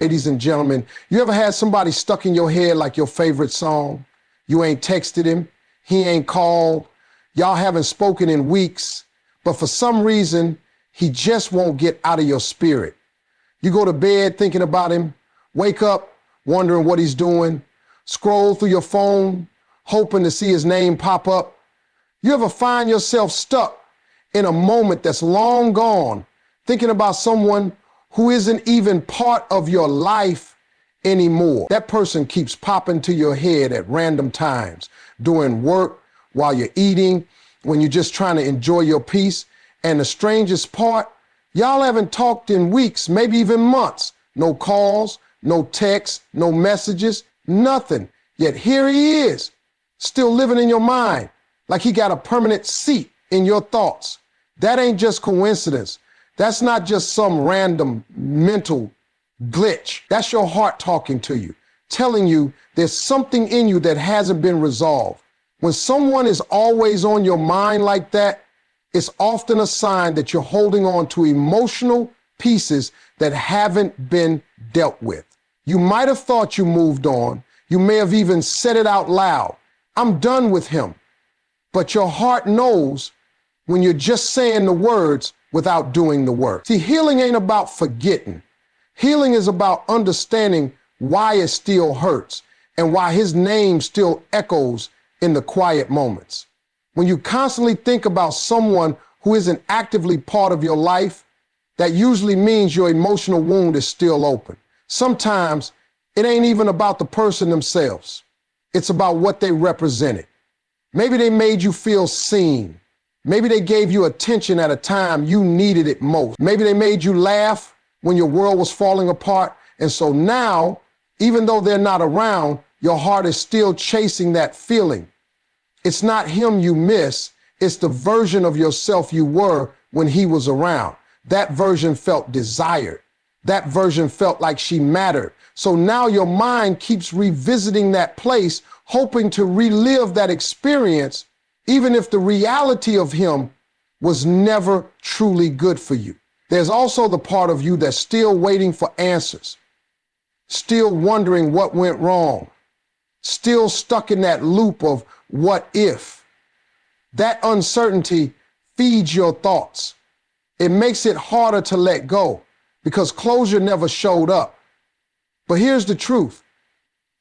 Ladies and gentlemen, you ever had somebody stuck in your head like your favorite song? You ain't texted him, he ain't called, y'all haven't spoken in weeks, but for some reason, he just won't get out of your spirit. You go to bed thinking about him, wake up wondering what he's doing, scroll through your phone, hoping to see his name pop up. You ever find yourself stuck in a moment that's long gone, thinking about someone who isn't even part of your life anymore? That person keeps popping to your head at random times, during work, while you're eating, when you're just trying to enjoy your peace. And the strangest part, y'all haven't talked in weeks, maybe even months. No calls, no texts, no messages, nothing. Yet here he is, still living in your mind, like he got a permanent seat in your thoughts. That ain't just coincidence. That's not just some random mental glitch. That's your heart talking to you, telling you there's something in you that hasn't been resolved. When someone is always on your mind like that, it's often a sign that you're holding on to emotional pieces that haven't been dealt with. You might have thought you moved on. You may have even said it out loud. I'm done with him. But your heart knows when you're just saying the words without doing the work. See, healing ain't about forgetting. Healing is about understanding why it still hurts and why his name still echoes in the quiet moments. When you constantly think about someone who isn't actively part of your life, that usually means your emotional wound is still open. Sometimes it ain't even about the person themselves. It's about what they represented. Maybe they made you feel seen. Maybe they gave you attention at a time you needed it most. Maybe they made you laugh when your world was falling apart. And so now, even though they're not around, your heart is still chasing that feeling. It's not him you miss. It's the version of yourself you were when he was around. That version felt desired. That version felt like she mattered. So now your mind keeps revisiting that place, hoping to relive that experience, even if the reality of him was never truly good for you. There's also the part of you that's still waiting for answers, still wondering what went wrong, still stuck in that loop of what if. That uncertainty feeds your thoughts. It makes it harder to let go because closure never showed up. But here's the truth.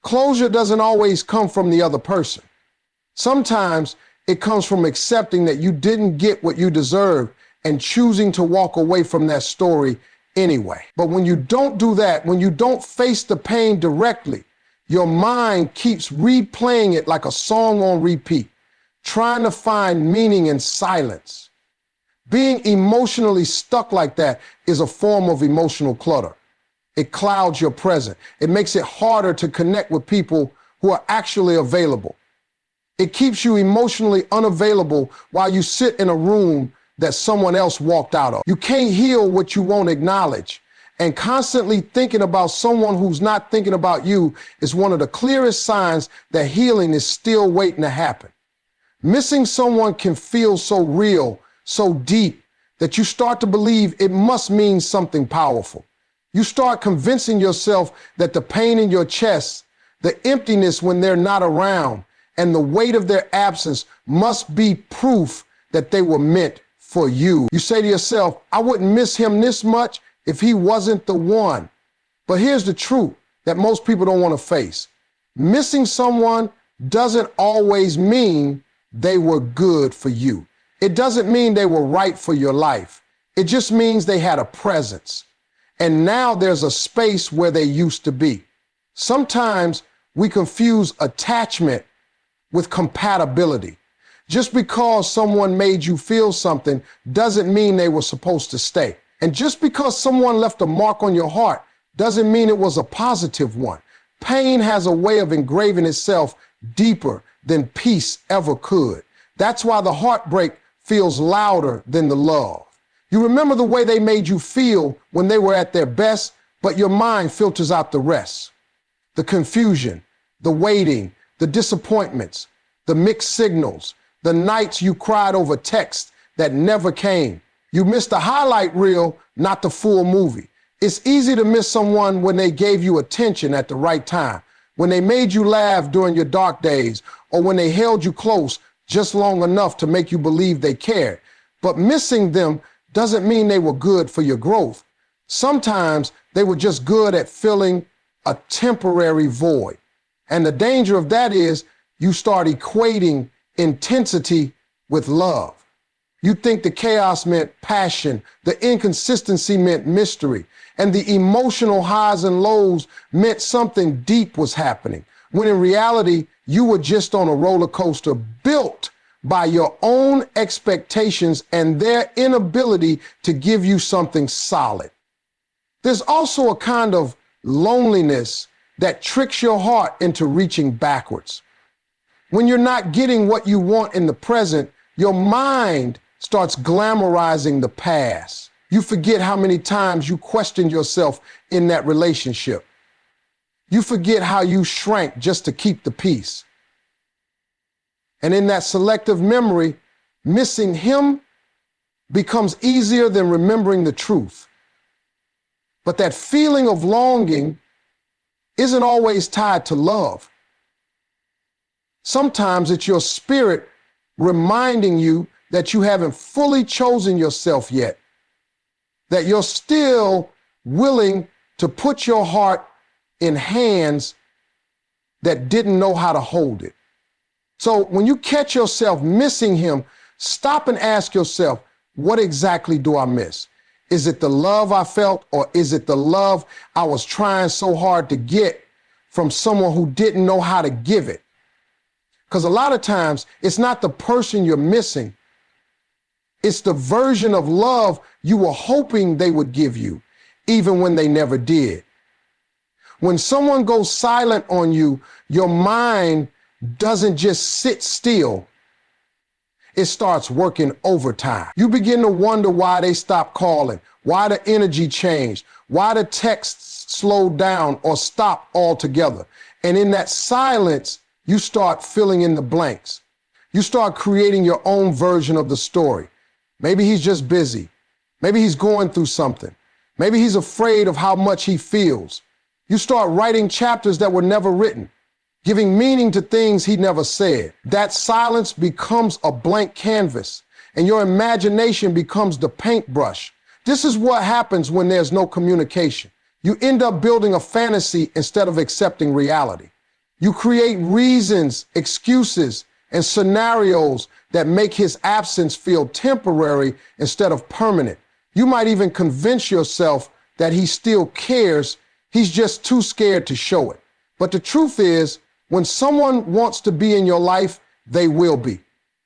Closure doesn't always come from the other person. Sometimes it comes from accepting that you didn't get what you deserved and choosing to walk away from that story anyway. But when you don't do that, when you don't face the pain directly, your mind keeps replaying it like a song on repeat, trying to find meaning in silence. Being emotionally stuck like that is a form of emotional clutter. It clouds your present. It makes it harder to connect with people who are actually available. It keeps you emotionally unavailable while you sit in a room that someone else walked out of. You can't heal what you won't acknowledge. And constantly thinking about someone who's not thinking about you is one of the clearest signs that healing is still waiting to happen. Missing someone can feel so real, so deep, that you start to believe it must mean something powerful. You start convincing yourself that the pain in your chest, the emptiness when they're not around, and the weight of their absence must be proof that they were meant for you. You say to yourself, I wouldn't miss him this much if he wasn't the one. But here's the truth that most people don't want to face. Missing someone doesn't always mean they were good for you. It doesn't mean they were right for your life. It just means they had a presence. And now there's a space where they used to be. Sometimes we confuse attachment with compatibility. Just because someone made you feel something doesn't mean they were supposed to stay. And just because someone left a mark on your heart doesn't mean it was a positive one. Pain has a way of engraving itself deeper than peace ever could. That's why the heartbreak feels louder than the love. You remember the way they made you feel when they were at their best, but your mind filters out the rest. The confusion, the waiting, the disappointments, the mixed signals, the nights you cried over texts that never came. You missed the highlight reel, not the full movie. It's easy to miss someone when they gave you attention at the right time, when they made you laugh during your dark days, or when they held you close just long enough to make you believe they cared. But missing them doesn't mean they were good for your growth. Sometimes they were just good at filling a temporary void. And the danger of that is you start equating intensity with love. You think the chaos meant passion, the inconsistency meant mystery, and the emotional highs and lows meant something deep was happening, when in reality, you were just on a roller coaster built by your own expectations and their inability to give you something solid. There's also a kind of loneliness that tricks your heart into reaching backwards. When you're not getting what you want in the present, your mind starts glamorizing the past. You forget how many times you questioned yourself in that relationship. You forget how you shrank just to keep the peace. And in that selective memory, missing him becomes easier than remembering the truth. But that feeling of longing isn't always tied to love. Sometimes it's your spirit reminding you that you haven't fully chosen yourself yet, that you're still willing to put your heart in hands that didn't know how to hold it. So when you catch yourself missing him, stop and ask yourself, what exactly do I miss? Is it the love I felt, or is it the love I was trying so hard to get from someone who didn't know how to give it? Because a lot of times it's not the person you're missing. It's the version of love you were hoping they would give you, even when they never did. When someone goes silent on you, your mind doesn't just sit still. It starts working overtime. You begin to wonder why they stopped calling, why the energy changed, why the texts slowed down or stopped altogether. And in that silence, you start filling in the blanks. You start creating your own version of the story. Maybe he's just busy. Maybe he's going through something. Maybe he's afraid of how much he feels. You start writing chapters that were never written, giving meaning to things he never said. That silence becomes a blank canvas, and your imagination becomes the paintbrush. This is what happens when there's no communication. You end up building a fantasy instead of accepting reality. You create reasons, excuses, and scenarios that make his absence feel temporary instead of permanent. You might even convince yourself that he still cares. He's just too scared to show it. But the truth is, when someone wants to be in your life, they will be.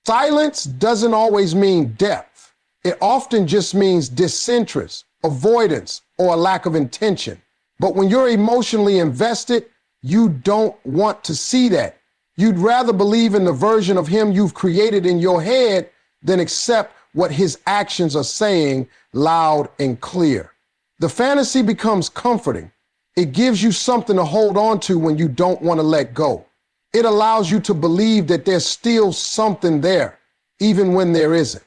Silence doesn't always mean depth. It often just means disinterest, avoidance, or a lack of intention. But when you're emotionally invested, you don't want to see that. You'd rather believe in the version of him you've created in your head than accept what his actions are saying loud and clear. The fantasy becomes comforting. It gives you something to hold on to when you don't want to let go. It allows you to believe that there's still something there, even when there isn't.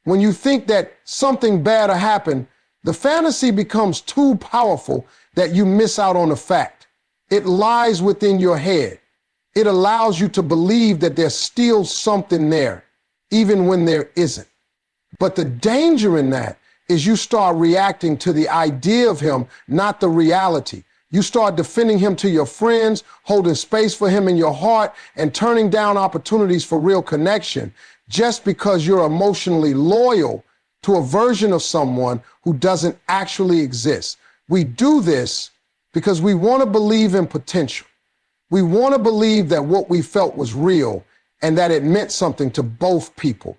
When you think that something bad will happen, the fantasy becomes too powerful that you miss out on the fact. It lies within your head. It allows you to believe that there's still something there, even when there isn't. But the danger in that is you start reacting to the idea of him, not the reality. You start defending him to your friends, holding space for him in your heart, and turning down opportunities for real connection just because you're emotionally loyal to a version of someone who doesn't actually exist. We do this because we want to believe in potential. We want to believe that what we felt was real and that it meant something to both people.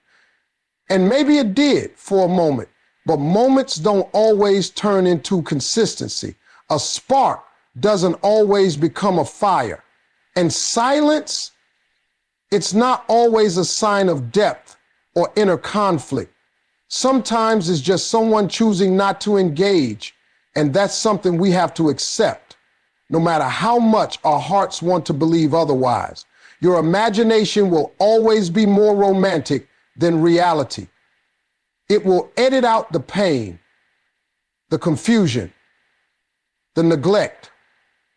And maybe it did for a moment, but moments don't always turn into consistency. A spark doesn't always become a fire. And silence, it's not always a sign of depth or inner conflict. Sometimes it's just someone choosing not to engage, and that's something we have to accept, no matter how much our hearts want to believe otherwise. Your imagination will always be more romantic than reality. It will edit out the pain, the confusion, the neglect.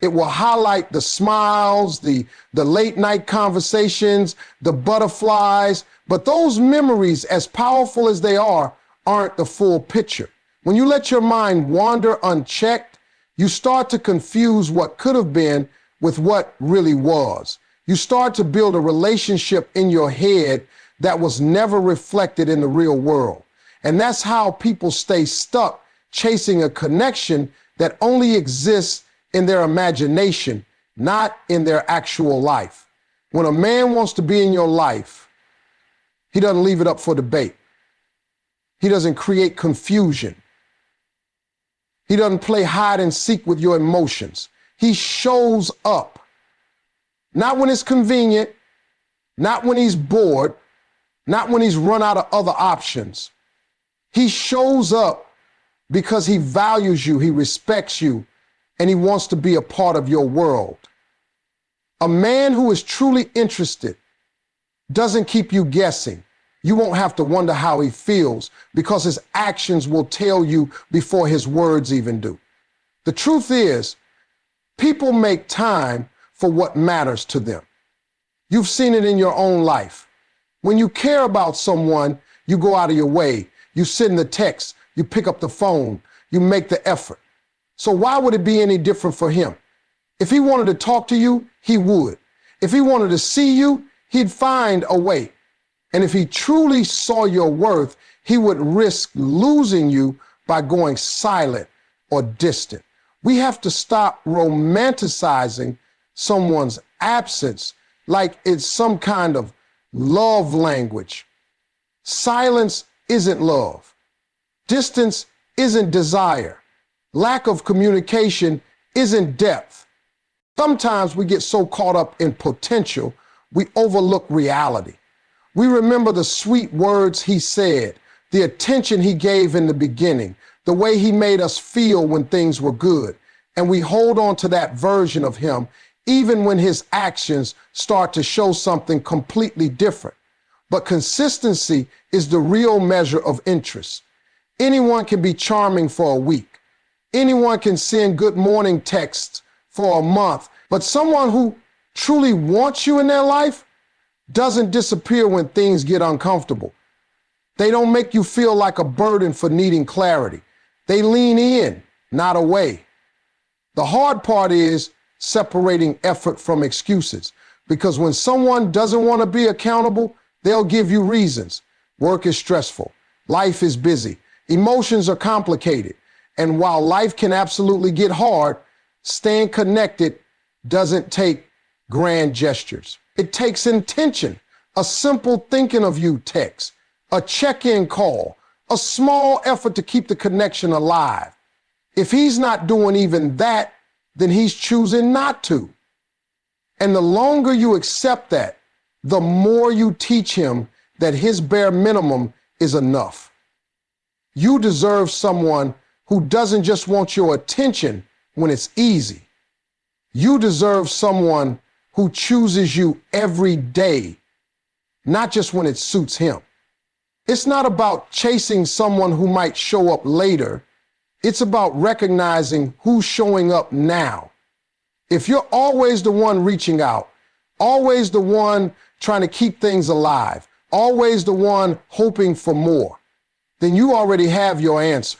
It will highlight the smiles, the late night conversations, the butterflies. But those memories, as powerful as they are, aren't the full picture. When you let your mind wander unchecked, you start to confuse what could have been with what really was. You start to build a relationship in your head that was never reflected in the real world. And that's how people stay stuck chasing a connection that only exists in their imagination, not in their actual life. When a man wants to be in your life, he doesn't leave it up for debate. He doesn't create confusion. He doesn't play hide and seek with your emotions. He shows up. Not when it's convenient, not when he's bored, not when he's run out of other options. He shows up because he values you, he respects you, and he wants to be a part of your world. A man who is truly interested doesn't keep you guessing. You won't have to wonder how he feels because his actions will tell you before his words even do. The truth is, people make time for what matters to them. You've seen it in your own life. When you care about someone, you go out of your way. You send the text, you pick up the phone, you make the effort. So why would it be any different for him? If he wanted to talk to you, he would. If he wanted to see you, he'd find a way. And if he truly saw your worth, he would risk losing you by going silent or distant. We have to stop romanticizing someone's absence like it's some kind of love language. Silence isn't love. Distance isn't desire. Lack of communication isn't depth. Sometimes we get so caught up in potential, we overlook reality. We remember the sweet words he said, the attention he gave in the beginning, the way he made us feel when things were good. And we hold on to that version of him, even when his actions start to show something completely different. But consistency is the real measure of interest. Anyone can be charming for a week. Anyone can send good morning texts for a month, but someone who truly wants you in their life doesn't disappear when things get uncomfortable. They don't make you feel like a burden for needing clarity. They lean in, not away. The hard part is separating effort from excuses, because when someone doesn't want to be accountable, they'll give you reasons. Work is stressful. Life is busy. Emotions are complicated. And while life can absolutely get hard, staying connected doesn't take grand gestures. It takes intention, a simple thinking of you text, a check-in call, a small effort to keep the connection alive. If he's not doing even that, then he's choosing not to. And the longer you accept that, the more you teach him that his bare minimum is enough. You deserve someone who doesn't just want your attention when it's easy. You deserve someone who chooses you every day, not just when it suits him. It's not about chasing someone who might show up later. It's about recognizing who's showing up now. If you're always the one reaching out, always the one trying to keep things alive, always the one hoping for more, then you already have your answer.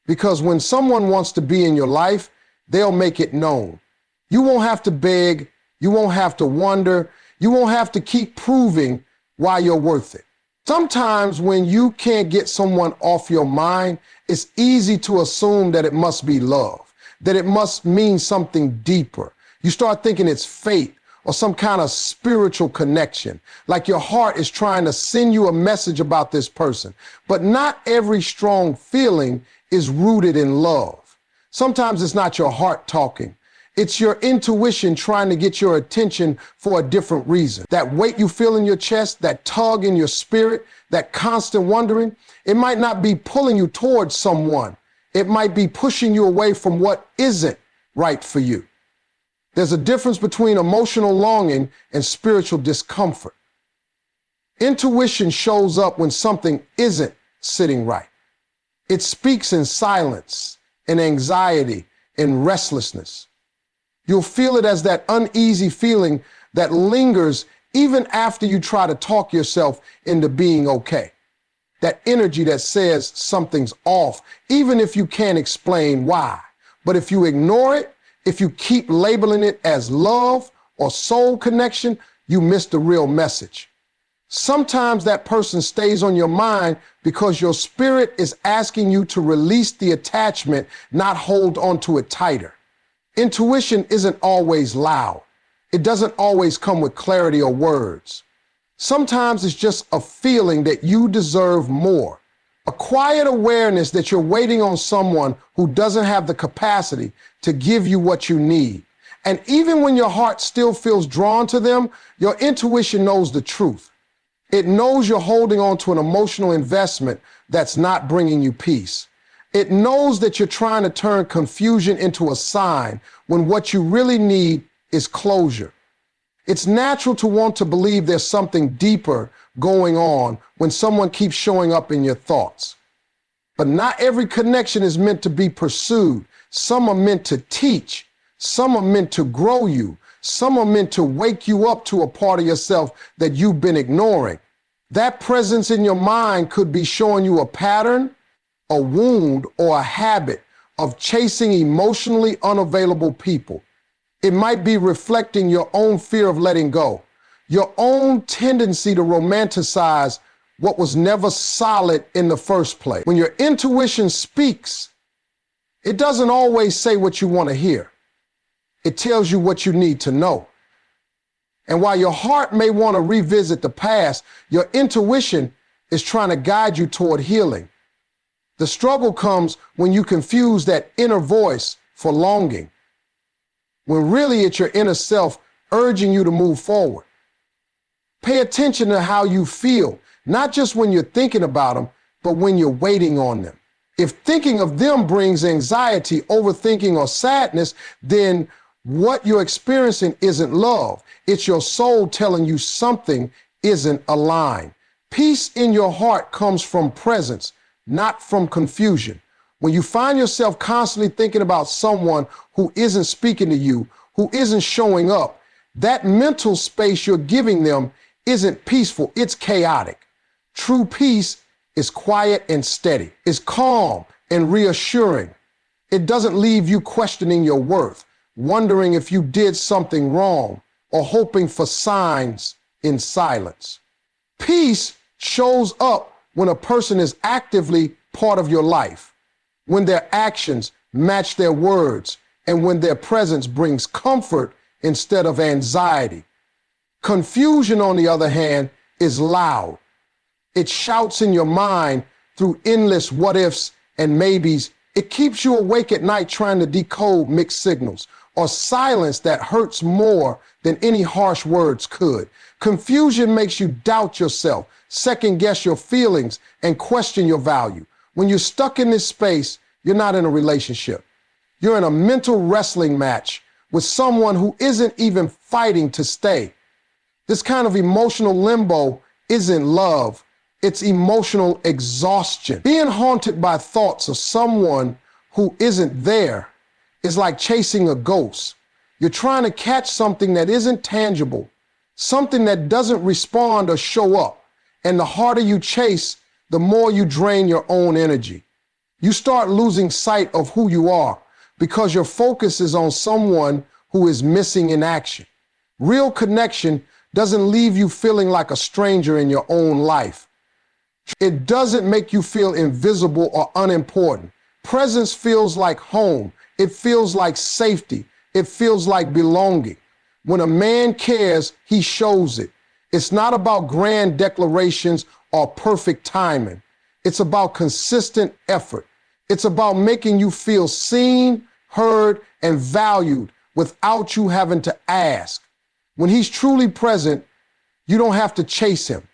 Because when someone wants to be in your life, they'll make it known. You won't have to beg. You won't have to wonder. You won't have to keep proving why you're worth it. Sometimes when you can't get someone off your mind, it's easy to assume that it must be love, that it must mean something deeper. You start thinking it's fate or some kind of spiritual connection, like your heart is trying to send you a message about this person. But not every strong feeling is rooted in love. Sometimes it's not your heart talking. It's your intuition trying to get your attention for a different reason. That weight you feel in your chest, that tug in your spirit, that constant wondering, it might not be pulling you towards someone. It might be pushing you away from what isn't right for you. There's a difference between emotional longing and spiritual discomfort. Intuition shows up when something isn't sitting right. It speaks in silence, in anxiety, and restlessness. You'll feel it as that uneasy feeling that lingers even after you try to talk yourself into being okay. That energy that says something's off, even if you can't explain why. But if you ignore it, if you keep labeling it as love or soul connection, you miss the real message. Sometimes that person stays on your mind because your spirit is asking you to release the attachment, not hold on to it tighter. Intuition isn't always loud. It doesn't always come with clarity or words. Sometimes it's just a feeling that you deserve more. A quiet awareness that you're waiting on someone who doesn't have the capacity to give you what you need. And even when your heart still feels drawn to them, your intuition knows the truth. It knows you're holding on to an emotional investment that's not bringing you peace. It knows that you're trying to turn confusion into a sign when what you really need is closure. It's natural to want to believe there's something deeper going on when someone keeps showing up in your thoughts. But not every connection is meant to be pursued. Some are meant to teach. Some are meant to grow you. Some are meant to wake you up to a part of yourself that you've been ignoring. That presence in your mind could be showing you a pattern, a wound, or a habit of chasing emotionally unavailable people. It might be reflecting your own fear of letting go, your own tendency to romanticize what was never solid in the first place. When your intuition speaks, it doesn't always say what you want to hear. It tells you what you need to know. And while your heart may want to revisit the past, your intuition is trying to guide you toward healing. The struggle comes when you confuse that inner voice for longing, when really it's your inner self urging you to move forward. Pay attention to how you feel, not just when you're thinking about them, but when you're waiting on them. If thinking of them brings anxiety, overthinking, or sadness, then what you're experiencing isn't love. It's your soul telling you something isn't aligned. Peace in your heart comes from presence, not from confusion. When you find yourself constantly thinking about someone who isn't speaking to you, who isn't showing up, that mental space you're giving them isn't peaceful, it's chaotic. True peace is quiet and steady. It's calm and reassuring. It doesn't leave you questioning your worth, wondering if you did something wrong, or hoping for signs in silence. Peace shows up when a person is actively part of your life, when their actions match their words, and when their presence brings comfort instead of anxiety. Confusion, on the other hand, is loud. It shouts in your mind through endless what ifs and maybes. It keeps you awake at night trying to decode mixed signals, or silence that hurts more than any harsh words could. Confusion makes you doubt yourself, second guess your feelings, and question your value. When you're stuck in this space, you're not in a relationship. You're in a mental wrestling match with someone who isn't even fighting to stay. This kind of emotional limbo isn't love, it's emotional exhaustion. Being haunted by thoughts of someone who isn't there is like chasing a ghost. You're trying to catch something that isn't tangible, something that doesn't respond or show up. And the harder you chase, the more you drain your own energy. You start losing sight of who you are because your focus is on someone who is missing in action. Real connection doesn't leave you feeling like a stranger in your own life. It doesn't make you feel invisible or unimportant. Presence feels like home. It feels like safety. It feels like belonging. When a man cares, he shows it. It's not about grand declarations or perfect timing. It's about consistent effort. It's about making you feel seen, heard, and valued without you having to ask. When he's truly present, you don't have to chase him.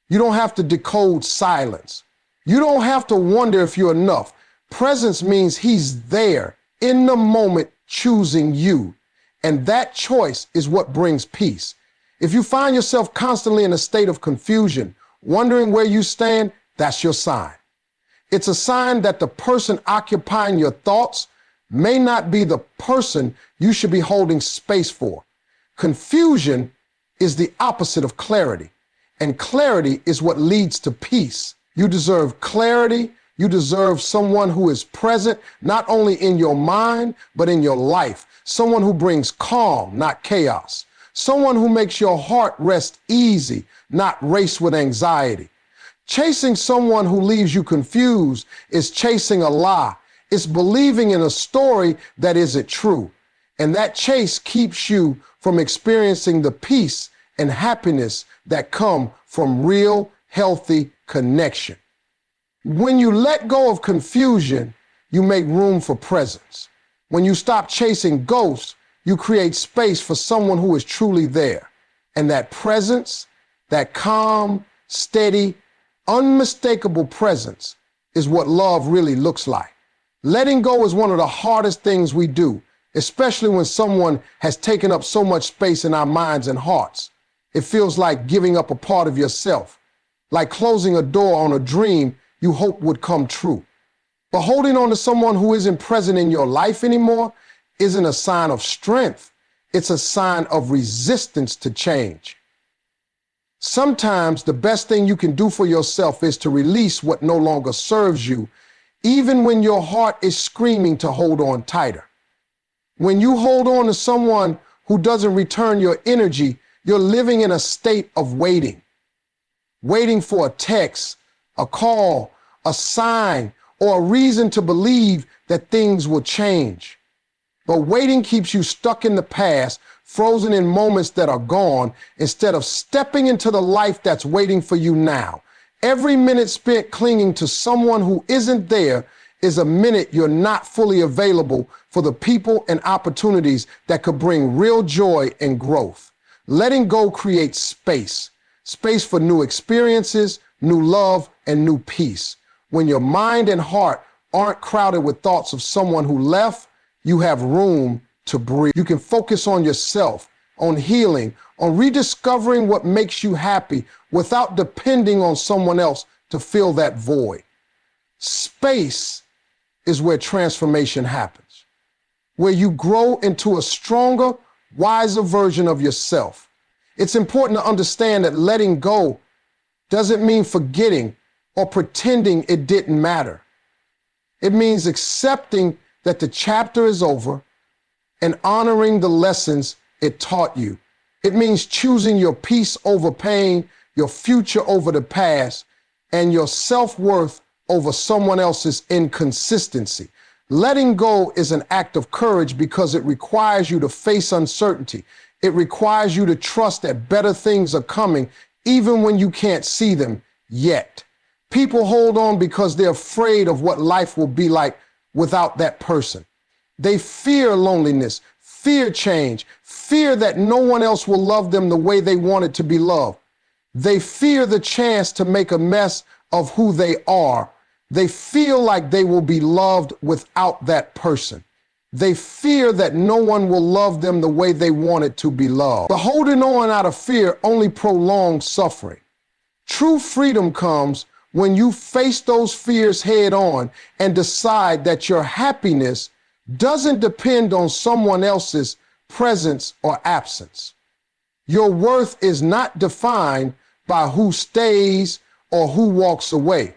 You don't have to decode silence. You don't have to wonder if you're enough. Presence means he's there in the moment choosing you. And that choice is what brings peace. If you find yourself constantly in a state of confusion, wondering where you stand, that's your sign. It's a sign that the person occupying your thoughts may not be the person you should be holding space for. Confusion is the opposite of clarity, and clarity is what leads to peace. You deserve clarity. You deserve someone who is present, not only in your mind, but in your life. Someone who brings calm, not chaos. Someone who makes your heart rest easy, not race with anxiety. Chasing someone who leaves you confused is chasing a lie. It's believing in a story that isn't true. And that chase keeps you from experiencing the peace and happiness that come from real, healthy connection. When you let go of confusion, you make room for presence. When you stop chasing ghosts, you create space for someone who is truly there. And that presence, that calm, steady, unmistakable presence is what love really looks like. Letting go is one of the hardest things we do, especially when someone has taken up so much space in our minds and hearts. It feels like giving up a part of yourself, like closing a door on a dream you hope would come true. But holding on to someone who isn't present in your life anymore isn't a sign of strength. It's a sign of resistance to change. Sometimes the best thing you can do for yourself is to release what no longer serves you, even when your heart is screaming to hold on tighter. When you hold on to someone who doesn't return your energy, you're living in a state of waiting. Waiting for a text, a call, a sign, or a reason to believe that things will change. But waiting keeps you stuck in the past, frozen in moments that are gone, instead of stepping into the life that's waiting for you now. Every minute spent clinging to someone who isn't there is a minute you're not fully available for the people and opportunities that could bring real joy and growth. Letting go creates space for new experiences, new love, and new peace. When your mind and heart aren't crowded with thoughts of someone who left, you have room to breathe. You can focus on yourself, on healing, on rediscovering what makes you happy without depending on someone else to fill that void. Space is where transformation happens, where you grow into a stronger, wiser version of yourself. It's important to understand that letting go doesn't mean forgetting or pretending it didn't matter. It means accepting that the chapter is over and honoring the lessons it taught you. It means choosing your peace over pain, your future over the past, and your self-worth over someone else's inconsistency. Letting go is an act of courage because it requires you to face uncertainty. It requires you to trust that better things are coming, even when you can't see them yet. People hold on because they're afraid of what life will be like without that person. They fear loneliness, fear change, fear that no one else will love them the way they wanted to be loved. They fear the chance to make a mess of who they are. They feel like they will be loved without that person. They fear that no one will love them the way they wanted to be loved. But holding on out of fear only prolongs suffering. True freedom comes when you face those fears head on and decide that your happiness doesn't depend on someone else's presence or absence. Your worth is not defined by who stays or who walks away.